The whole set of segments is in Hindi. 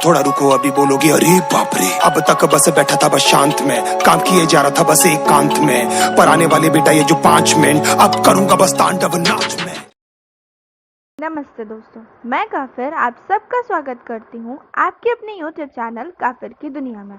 थोड़ा रुको अभी बोलोगे अरे बाप रे। अब तक बस बैठा था बस शांत में, काम किए जा रहा था बस एकांत में, पर आने वाले बेटा ये जो 5 मिनट अब करूंगा बस तांडव नाच में। नमस्ते दोस्तों, मैं काफिर आप सबका स्वागत करती हूँ आपके अपने यूट्यूब चैनल काफिर की दुनिया में।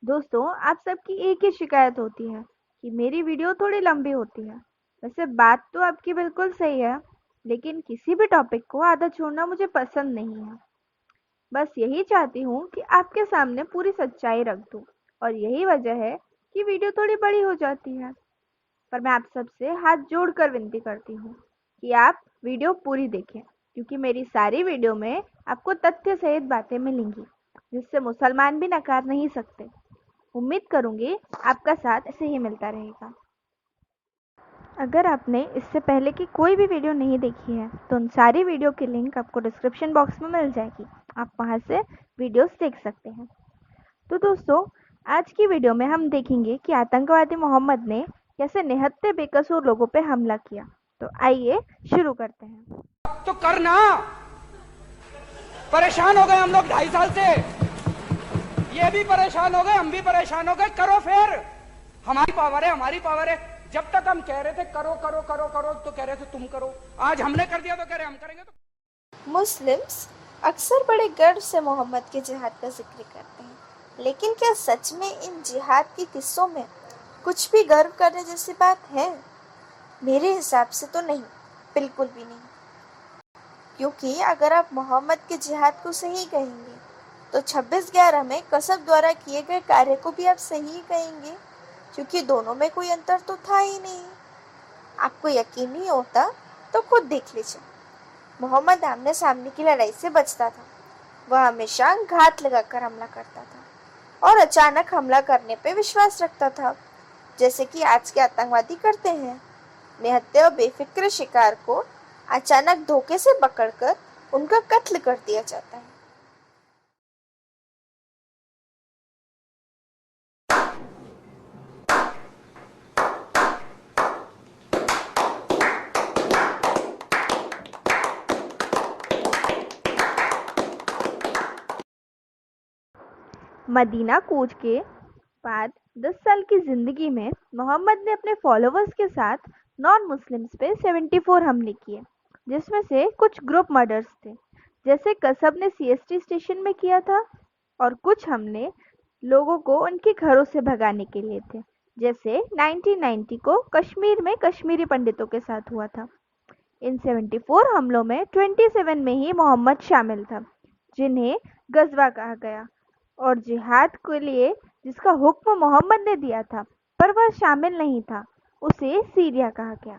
दोस्तों, आप सबकी एक ही शिकायत होती है कि मेरी वीडियो थोड़ी लंबी होती है। वैसे बात तो आपकी बिल्कुल सही है, लेकिन किसी भी टॉपिक को आधा छोड़ना मुझे पसंद नहीं है। बस यही चाहती हूँ कि आपके सामने पूरी सच्चाई रख दूँ, और यही वजह है कि वीडियो थोड़ी बड़ी हो जाती है। पर मैं आप सबसे हाथ जोड़कर विनती करती हूँ कि आप वीडियो पूरी देखें, क्योंकि मेरी सारी वीडियो में आपको तथ्य सहित बातें मिलेंगी जिससे मुसलमान भी नकार नहीं सकते। उम्मीद करूँगी आपका साथ ऐसे ही मिलता रहेगा। अगर आपने इससे पहले की कोई भी वीडियो नहीं देखी है तो उन सारी वीडियो की लिंक आपको डिस्क्रिप्शन बॉक्स में मिल जाएगी, आप वहाँ से वीडियोस देख सकते हैं। तो दोस्तों, आज की वीडियो में हम देखेंगे कि आतंकवादी मोहम्मद ने कैसे निहत्थे बेकसूर लोगों पे हमला किया। तो आइए शुरू करते हैं। तो करना, परेशान हो गए हम लोग 2.5 साल से, ये भी परेशान हो गए, हम भी परेशान हो गए। करो फिर, हमारी पावर है, हमारी पावर है। जब तक हम कह रहे थे करो करो करो करो तो कह रहे थे तुम करो, आज हमने कर दिया तो कह रहे हम करेंगे। तो मुस्लिम्स अक्सर बड़े गर्व से मोहम्मद के जिहाद का जिक्र करते हैं, लेकिन क्या सच में इन जिहाद के किस्सों में कुछ भी गर्व करने जैसी बात है? मेरे हिसाब से तो नहीं, बिल्कुल भी नहीं। क्योंकि अगर आप मोहम्मद के जिहाद को सही कहेंगे तो 26/11 में कसब द्वारा किए गए कार्य को भी आप सही कहेंगे, क्योंकि दोनों में कोई अंतर तो था ही नहीं। आपको यकीन नहीं होता तो खुद देख लीजिए। मोहम्मद आमने सामने की लड़ाई से बचता था, वह हमेशा घात लगाकर हमला करता था और अचानक हमला करने पे विश्वास रखता था, जैसे कि आज के आतंकवादी करते हैं। निहत्थे और बेफिक्र शिकार को अचानक धोखे से पकड़कर उनका कत्ल कर दिया जाता है। मदीना कूच के बाद 10 साल की जिंदगी में मोहम्मद ने अपने फॉलोअर्स के साथ नॉन मुस्लिम्स पे 74 हमले किए, जिसमें से कुछ ग्रुप मर्डर्स थे, जैसे कसब ने सीएसटी स्टेशन में किया था, और कुछ हमले लोगों को उनके घरों से भगाने के लिए थे, जैसे 1990 को कश्मीर में कश्मीरी पंडितों के साथ हुआ था। इन 74 हमलों में 27 में ही मोहम्मद शामिल था, जिन्हें गजवा कहा गया, और जिहाद के लिए जिसका हुक्म मोहम्मद ने दिया था पर वह शामिल नहीं था, उसे सीरिया कहा गया।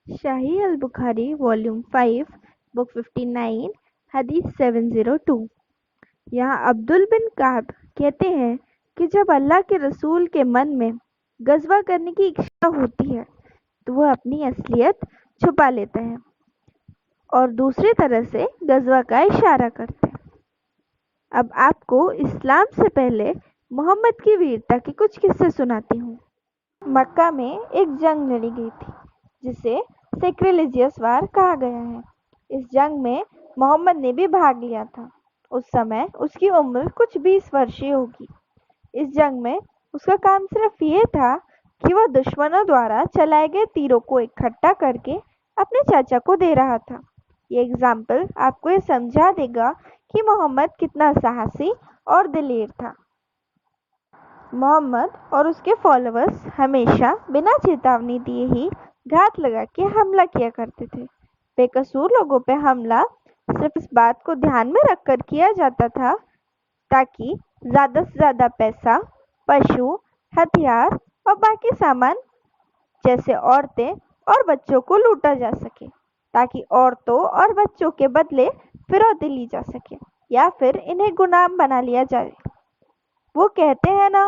शाही अल बुखारी वॉल्यूम 5 बुक 59 हदीस 702। यहाँ अब्दुल बिन काब कहते हैं कि जब अल्लाह के रसूल के मन में गजवा करने की इच्छा होती है तो वह अपनी असलियत छुपा लेते हैं और दूसरी तरह से गजवा का इशारा करते हैं। अब आपको इस्लाम से पहले मोहम्मद की वीरता के कुछ किस्से सुनाती हूँ। मक्का में एक जंग लड़ी गई थी जिसे सेक्रेलिजियस वार कहा गया है। इस जंग में मोहम्मद ने भी भाग लिया था। उस समय उसकी उम्र कुछ 20 वर्षीय होगी। इस जंग में उसका काम सिर्फ ये था कि वह दुश्मनों द्वारा चलाए गए तीरों को इकट्ठा करके अपने चाचा को दे रहा था। ये एग्जाम्पल आपको ये समझा देगा कि मोहम्मद कितना साहसी और दिलेर था। मोहम्मद और उसके फॉलोअर्स हमेशा बिना चेतावनी दिए ही घात लगा के हमला किया करते थे। बेकसूर लोगों पे हमला सिर्फ इस बात को ध्यान में रखकर किया जाता था ताकि ज़्यादा से ज़्यादा पैसा, पशु, हथियार और बाकी सामान जैसे औरतें और बच्चों को लूटा जा सके, ताकि औरतों और बच्चों के बदले फिरौती ली जा सके या फिर इन्हें गुलाम बना लिया जाए। वो कहते हैं ना,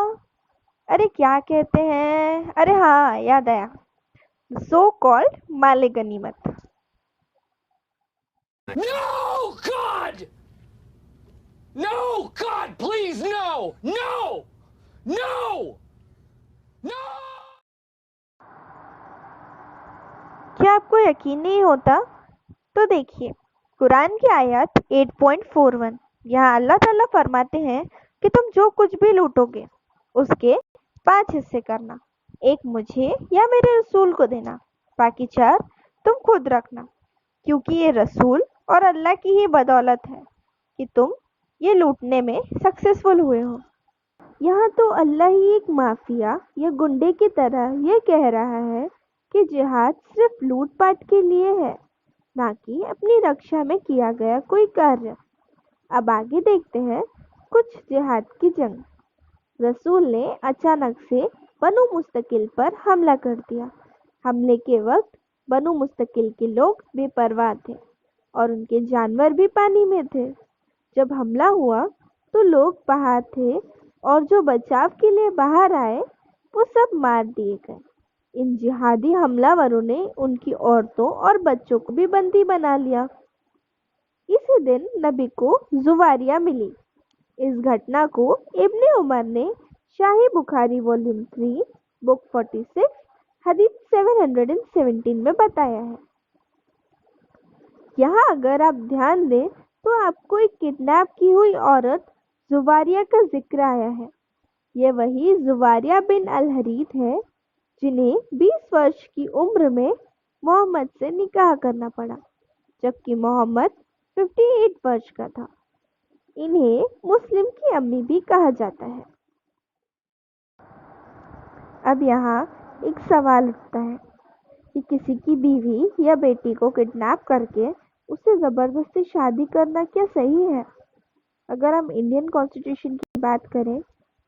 अरे क्या कहते हैं, अरे हाँ याद आया, सो कॉल्ड माले गनीमत। No, God! No, God, please, no! No! No! No! क्या आपको यकीन नहीं होता? तो देखिए, कुरान की आयत 8.41। यहाँ अल्लाह ताला फरमाते हैं कि तुम जो कुछ भी लूटोगे उसके 5 हिस्से करना, एक मुझे या मेरे रसूल को देना, बाकी 4 तुम खुद रखना, क्योंकि ये रसूल और अल्लाह की ही बदौलत है कि तुम ये लूटने में सक्सेसफुल हुए हो। यहाँ तो अल्लाह ही एक माफिया या गुंडे की तरह ये कह रहा है कि जिहाद सिर्फ लूटपाट के लिए है, ना कि अपनी रक्षा में किया गया कोई कार्य। अब आगे देखते हैं कुछ जिहाद की जंग। रसूल ने अचानक से बनु मुस्तकिल पर हमला कर दिया। हमले के वक्त बनु मुस्तकिल के लोग बेपरवाह थे और उनके जानवर भी पानी में थे। जब हमला हुआ तो लोग बाहर थे और जो बचाव के लिए बाहर आए वो सब मार दिए गए। इन जिहादी हमलावरों ने उनकी औरतों और बच्चों को भी बंदी बना लिया। इसी दिन नबी को जुवारिया मिली। इस घटना को इब्ने उमर ने शाही बुखारी वॉल्यूम 3 बुक 46 हदीस 717 में बताया है। यहाँ अगर आप ध्यान दें तो आपको एक किडनैप की हुई औरत जुवारिया का जिक्र आया है। यह वही जुवारिया बिन अल हरीथ है जिन्हें 20 वर्ष की उम्र में मोहम्मद से निकाह करना पड़ा, जबकि मोहम्मद 58 वर्ष का था। इन्हें मुस्लिम की अम्मी भी कहा जाता है। अब यहाँ एक सवाल उठता है कि किसी की बीवी या बेटी को किडनैप करके उससे ज़बरदस्ती शादी करना क्या सही है? अगर हम इंडियन कॉन्स्टिट्यूशन की बात करें,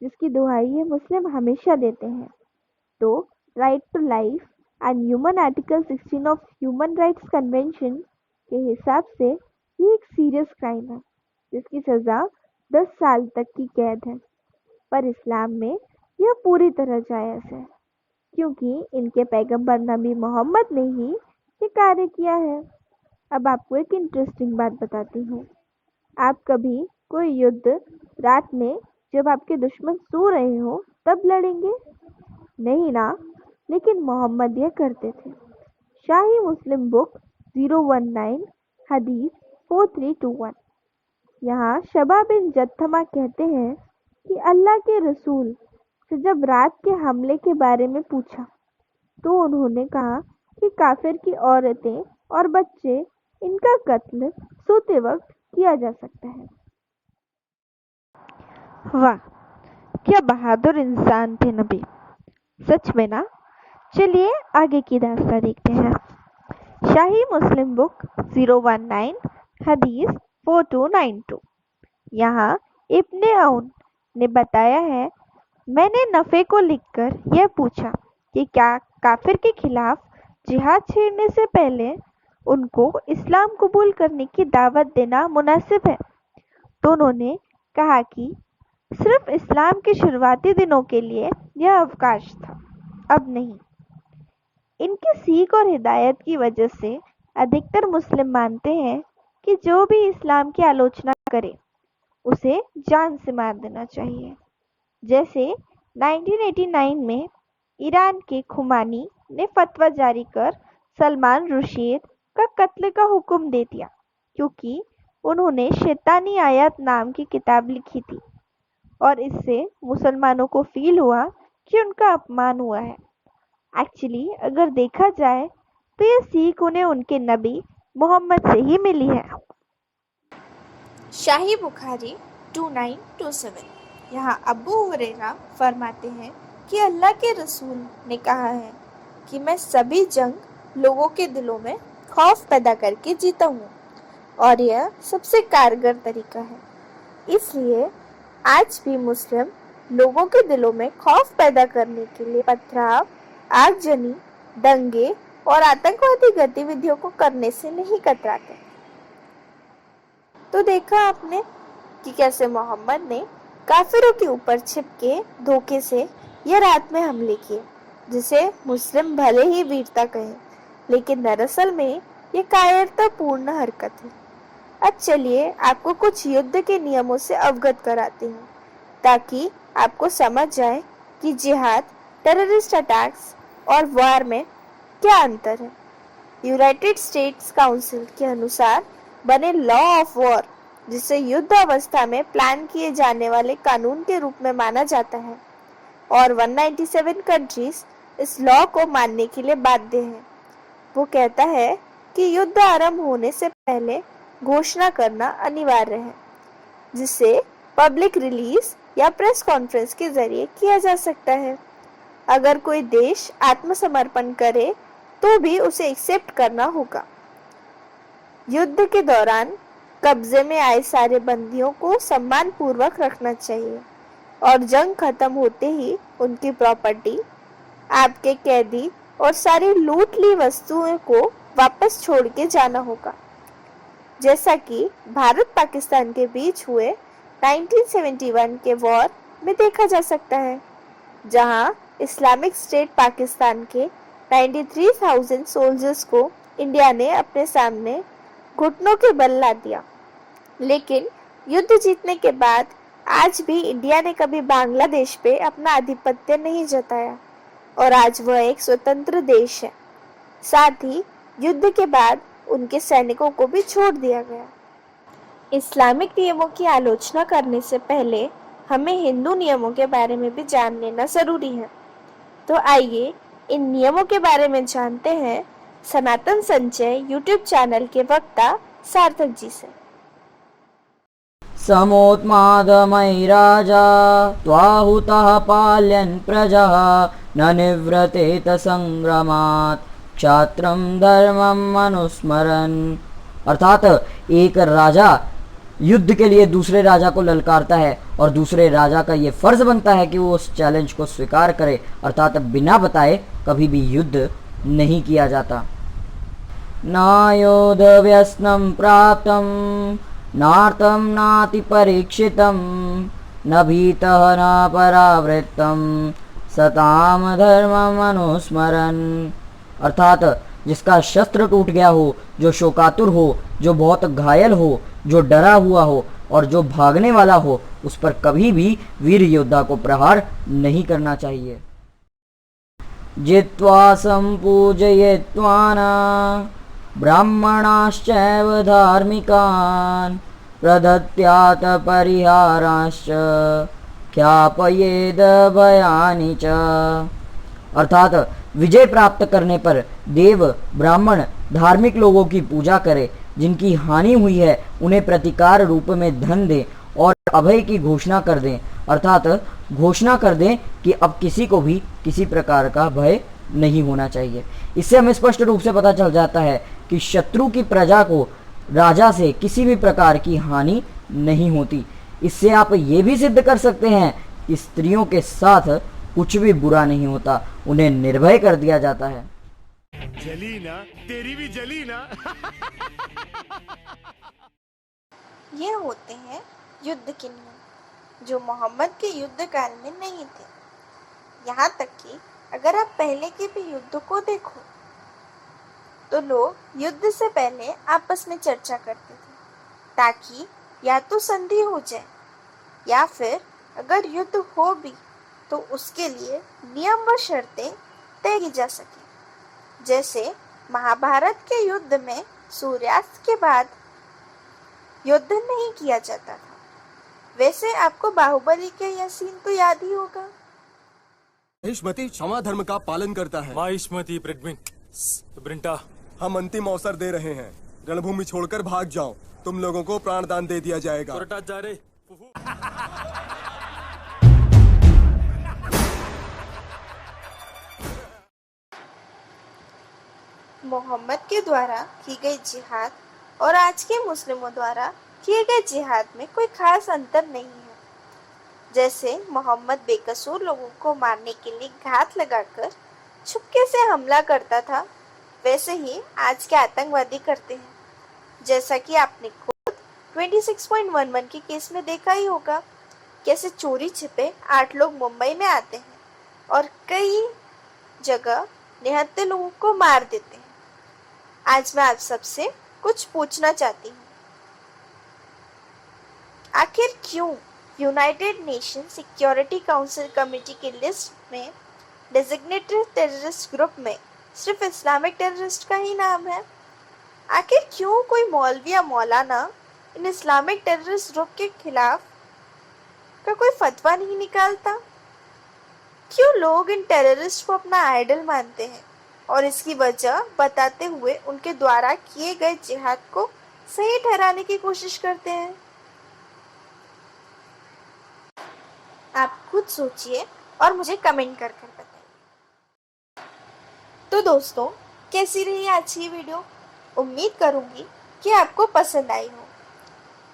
जिसकी दुहाई ये मुस्लिम हमेशा देते हैं, तो right to life and human article 16 of human rights convention के हिसाब से ये एक सीरियस क्राइम है जिसकी सज़ा 10 साल तक की कैद है। पर इस्लाम में यह पूरी तरह जायज़ है, क्योंकि इनके पैगंबर नबी मोहम्मद ने ही ये कार्य किया है। अब आपको एक इंटरेस्टिंग बात बताती हूँ। आप कभी कोई युद्ध रात में जब आपके दुश्मन सो रहे हो तब लड़ेंगे? नहीं ना, लेकिन मोहम्मद यह करते थे। शाही मुस्लिम बुक 019 हदीस 4321। यहाँ शबा बिन जत्थमा कहते हैं कि अल्लाह के रसूल से जब रात के हमले के बारे में पूछा तो उन्होंने कहा कि काफिर की औरतें और बच्चे, इनका कत्ल सोते वक्त किया जा सकता है। वाह, क्या बहादुर इंसान थे नबी, सच में ना। चलिए आगे की दास्तां देखते हैं। शाही मुस्लिम बुक 019 हदीस 4292। यहाँ इब्ने औन ने बताया है, मैंने नफ़े को लिखकर यह पूछा कि क्या काफिर के खिलाफ जिहाद छेड़ने से पहले उनको इस्लाम कबूल करने की दावत देना मुनासिब है, तो उन्होंने कहा कि सिर्फ इस्लाम के शुरुआती दिनों के लिए यह अवकाश था, अब नहीं। इनकी सीख और हिदायत की वजह से अधिकतर मुस्लिम मानते हैं कि जो भी इस्लाम की आलोचना करे उसे जान से मार देना चाहिए। जैसे 1989 में ईरान के खुमानी ने फतवा जारी कर सलमान रुशीद का कत्ल का हुक्म दे दिया, क्योंकि उन्होंने शैतानी आयत नाम की किताब लिखी थी और इससे मुसलमानों को फील हुआ कि उनका अपमान हुआ है। एक्चुअली अगर देखा जाए तो यह सीख उन्हें उनके नबी मोहम्मद से ही मिली है। शाही बुखारी 2927। यहाँ अबू हुरैरा फरमाते हैं कि अल्लाह के रसूल ने कहा है कि मैं सभी जंग लोगों के दिलों में खौफ पैदा करके जीता हूँ और यह सबसे कारगर तरीका है। इसलिए आज भी मुस्लिम लोगों के दिलों में खौफ पैदा करने के लिए पथराव, आगजनी, दंगे और आतंकवादी गतिविधियों को करने से नहीं कतराते। तो देखा आपने कि कैसे मोहम्मद ने काफिरों के ऊपर छिपके धोखे से यह रात में हमले किए, जिसे मुस्लिम भले ही वीरता कहें, लेकिन दरअसल में ये कायरतापूर्ण हरकत है। अब चलिए आपको कुछ युद्ध के नियमों से अवगत कराती हूँ, ताकि आपको समझ जाए कि जिहाद, टेररिस्ट अटैक्स और वार में क्या अंतर है। यूनाइटेड स्टेट्स काउंसिल के अनुसार बने लॉ ऑफ वॉर, जिसे युद्ध अवस्था में प्लान किए जाने वाले कानून के रूप में माना जाता है, और 197 कंट्रीज इस लॉ को मानने के लिए बाध्य हैं। वो कहता है कि युद्ध आरंभ होने से पहले घोषणा करना अनिवार्य है, जिसे पब्लिक रिलीज या प्रेस कॉन्फ्रेंस के जरिए किया जा सकता है। अगर कोई देश आत्मसमर्पण करे तो भी उसे एक्सेप्ट करना होगा। युद्ध के दौरान कब्जे में आए सारे बंदियों को सम्मान पूर्वक रखना चाहिए और जंग खत्म होते ही उनकी प्रॉपर्टी, आपके कैदी और सारी लूट ली वस्तुओं को वापस छोड़ के जाना होगा, जैसा कि भारत पाकिस्तान के बीच हुए 1971 के वॉर में देखा जा सकता है, जहां इस्लामिक स्टेट पाकिस्तान के 93,000 सोल्जर्स को इंडिया ने अपने सामने घुटनों के बल ला दिया। लेकिन युद्ध जीतने के बाद आज भी इंडिया ने कभी बांग्लादेश पे अपना आधिपत्य नहीं जताया और आज वह एक स्वतंत्र देश है। साथ ही युद्ध के बाद उनके सैनिकों को भी छोड़ दिया गया। इस्लामिक नियमों की आलोचना करने से पहले हमें हिंदू नियमों के बारे में भी जान लेना जरूरी है। तो आइए इन नियमों के बारे में जानते हैं सनातन संचय यूट्यूब चैनल के वक्ता सार्थक जी से। समोत्मादमयि राजा त्वाहुतः पाल्यन् प्रजः न निवृतेत संग्रामात् क्षात्रं धर्मम् अनुस्मरन्। अर्थात एक राजा युद्ध के लिए दूसरे राजा को ललकारता है और दूसरे राजा का ये फर्ज बनता है कि वो उस चैलेंज को स्वीकार करे, अर्थात बिना बताए कभी भी युद्ध नहीं किया जाता। नायोध व्यसनं प्राप्तं नार्तं नाति परीक्षितं न भीतः न परावृत्तं सताम धर्मम् अनुस्मरन्। अर्थात जिसका शस्त्र टूट गया हो, जो शोकातुर हो, जो बहुत घायल हो, जो डरा हुआ हो और जो भागने वाला हो, उस पर कभी भी वीर योद्धा को प्रहार नहीं करना चाहिए। जित्वा संपूजयित्वाना ब्राह्मणाश्चैव धार्मिकान् प्रदत्यात् परिहाराश्च ख्यापयेद भयानि च। अर्थात विजय प्राप्त करने पर देव ब्राह्मण धार्मिक लोगों की पूजा करे, जिनकी हानि हुई है उन्हें प्रतिकार रूप में धन दें और अभय की घोषणा कर दें। अर्थात घोषणा कर दें कि अब किसी को भी किसी प्रकार का भय नहीं होना चाहिए। इससे हमें स्पष्ट रूप से पता चल जाता है कि शत्रु की प्रजा को राजा से किसी भी प्रकार की हानि नहीं होती। इससे आप ये भी सिद्ध कर सकते हैं कि स्त्रियों के साथ कुछ भी बुरा नहीं होता, उन्हें निर्भय कर दिया जाता है। जली ना, तेरी भी जली ना। ये होते हैं युद्ध के नियम, जो मोहम्मद के युद्ध काल में नहीं थे। यहाँ तक कि अगर आप पहले के भी युद्ध को देखो तो लोग युद्ध से पहले आपस में चर्चा करते थे, ताकि या तो संधि हो जाए या फिर अगर युद्ध हो भी तो उसके लिए नियम व शर्तें तय की जा सके। जैसे महाभारत के युद्ध में सूर्यास्त के बाद युद्ध नहीं किया जाता था, वैसे आपको बाहुबली के यह सीन तो याद ही होगा। महिष्मति क्षमा धर्म का पालन करता है। महिष्मति ब्रिंटा, हम अंतिम अवसर दे रहे हैं, रणभूमि छोड़कर भाग जाओ, तुम लोगों को प्राणदान दे दिया जाएगा। जा रे। मोहम्मद के द्वारा की गई जिहाद और आज के मुस्लिमों द्वारा किए गए जिहाद में कोई खास अंतर नहीं है। जैसे मोहम्मद बेकसूर लोगों को मारने के लिए घात लगाकर छुपके से हमला करता था, वैसे ही आज के आतंकवादी करते हैं। जैसा कि आपने खुद 26.11 के केस में देखा ही होगा, कैसे चोरी छिपे 8 लोग मुंबई में आते हैं और कई जगह निहत्थे लोगों को मार देते हैं। आज मैं आप सबसे कुछ पूछना चाहती हूँ, आखिर क्यों United nation security council committee की लिस्ट में डेजिग्नेटेड टेररिस्ट ग्रुप में सिर्फ इस्लामिक टेररिस्ट का ही नाम है? आखिर क्यों कोई मौलवी या मौलाना इन इस्लामिक टेररिस्ट ग्रुप के खिलाफ का कोई फतवा नहीं निकालता? क्यों लोग इन टेररिस्ट को अपना आइडल मानते हैं और इसकी वजह बताते हुए उनके द्वारा किए गए जिहाद को सही ठहराने की कोशिश करते हैं? आप खुद सोचिए और मुझे कमेंट कर बताइए। तो दोस्तों, कैसी रही आज की वीडियो? उम्मीद करूंगी कि आपको पसंद आई हो।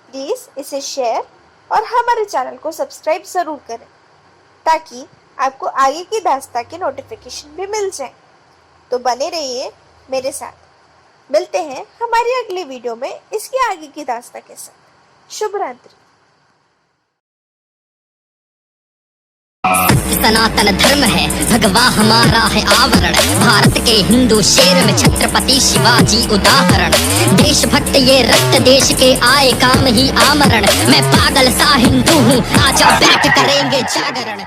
प्लीज इसे शेयर और हमारे चैनल को सब्सक्राइब जरूर करें ताकि आपको आगे की दास्तां के नोटिफिकेशन भी मिल जाए। तो बने रहिए मेरे साथ। मिलते हैं हमारी अगली वीडियो में इसकी आगे की दास्तां के साथ। शुभ रात्रि। सनातन धर्म है, भगवा हमारा है आवरण। भारत के हिंदू शेर में छत्रपति शिवाजी उदाहरण। देशभक्त ये रक्त देश के आए काम ही आमरण। मैं पागल सा हिंदू हूँ, आजा बैठ करेंगे जागरण।